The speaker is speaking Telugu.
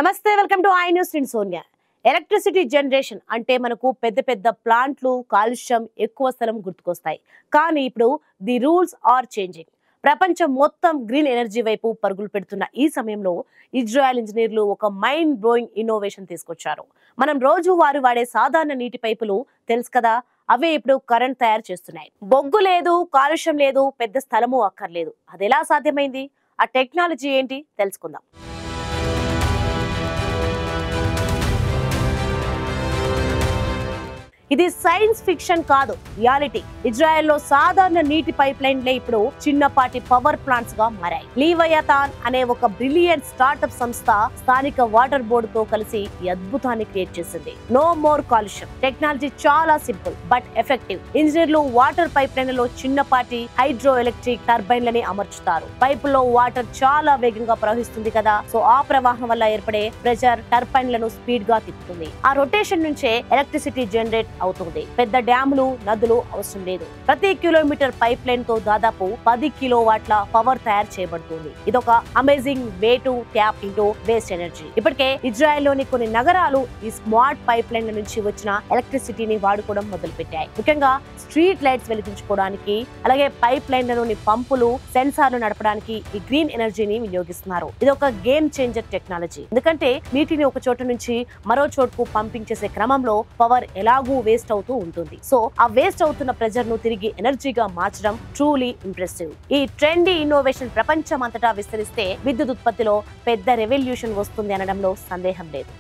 నమస్తే వెల్కమ్ టు ఐ న్యూస్ నేను సోనియా. ఎలక్ట్రిసిటీ జనరేషన్ అంటే మనకు పెద్ద పెద్ద ప్లాంట్లు, కాలుష్యం, ఎక్కువ స్థలం గుర్తుకొస్తాయి. కానీ ఇప్పుడు ది రూల్స్ ఆర్ చేంజింగ్. ప్రపంచం మొత్తం గ్రీన్ ఎనర్జీ వైపు పరుగులు పెడుతున్న ఈ సమయంలో ఇజ్రాయెల్ ఇంజనీర్లు ఒక మైండ్ బ్లోయింగ్ ఇన్నోవేషన్ తీసుకొచ్చారు. మనం రోజు వాడే సాధారణ నీటి పైపులు తెలుసు కదా, అవే ఇప్పుడు కరెంట్ తయారు చేస్తున్నాయి. బొగ్గు లేదు, కాలుష్యం లేదు, పెద్ద స్థలము అక్కర్లేదు. అది ఎలా సాధ్యమైంది? ఆ టెక్నాలజీ ఏంటి తెలుసుకుందాం. ఇది సైన్స్ ఫిక్షన్ కాదు, రియాలిటీ. ఇజ్రాయెల్లో సాధారణ నీటి పైప్ లైన్లే ఇప్పుడు చిన్నపాటి పవర్ ప్లాంట్స్ గా మారాయి. లీవయాథాన్ అనే ఒక బ్రిలియంట్ స్టార్ట్అప్ సంస్థ స్థానిక వాటర్ బోర్డు తో కలిసి ఈ అద్భుతాన్ని క్రియేట్ చేసింది. నో మోర్ కాలుష్యం. టెక్నాలజీ చాలా సింపుల్ బట్ ఎఫెక్టివ్. ఇంజనీర్లు వాటర్ పైప్ లైన్లలో చిన్నపాటి హైడ్రో ఎలక్ట్రిక్ టర్బైన్లని అమర్చుతారు. పైపులో వాటర్ చాలా వేగంగా ప్రవహిస్తుంది కదా, సో ఆ ప్రవాహం వల్ల ఏర్పడే ప్రెషర్ టర్బైన్లను స్పీడ్ గా తిప్పుతుంది. ఆ రొటేషన్ నుంచే ఎలక్ట్రిసిటీ జనరేట్ అవుతుంది. పెద్ద డ్యాములు, నదులు అవసరం లేదు. ప్రతి కిలోమీటర్ పైప్ లైన్ తో దాదాపు 10 కిలోవాట్ల పవర్ తయారు చేయబడుతుంది. ఇదొక amazing way to tap into waste energy. ఇప్పటికే ఇజ్రాయెల్ లోని కొన్ని నగరాలు ఈ స్మార్ట్ పైప్ లైన్ల నుంచి వచ్చిన ఎలక్ట్రిసిటీని వాడుకోవడం మొదలు పెట్టాయి. ముఖ్యంగా స్ట్రీట్ లైట్స్ వెలిగించుకోవడానికి, అలాగే పైప్ లైన్లలోని పంపులు, సెన్సార్లు నడపడానికి ఈ గ్రీన్ ఎనర్జీని వినియోగిస్తున్నారు. ఇది ఒక గేమ్ చేంజర్ టెక్నాలజీ. ఎందుకంటే నీటిని ఒక చోట నుంచి మరో చోటుకు పంపింగ్ చేసే క్రమంలో పవర్ ఎలాగూ వేస్ట్ అవుతూ ఉంటుంది. సో ఆ వేస్ట్ అవుతున్న ప్రెజర్ ను తిరిగి ఎనర్జీగా మార్చడం ట్రూలీ ఇంప్రెసివ్. ఈ ట్రెండీ ఇన్నోవేషన్ ప్రపంచం అంతటా విస్తరిస్తే విద్యుత్ ఉత్పత్తిలో పెద్ద రెవల్యూషన్ వస్తుంది అనడంలో సందేహం లేదు.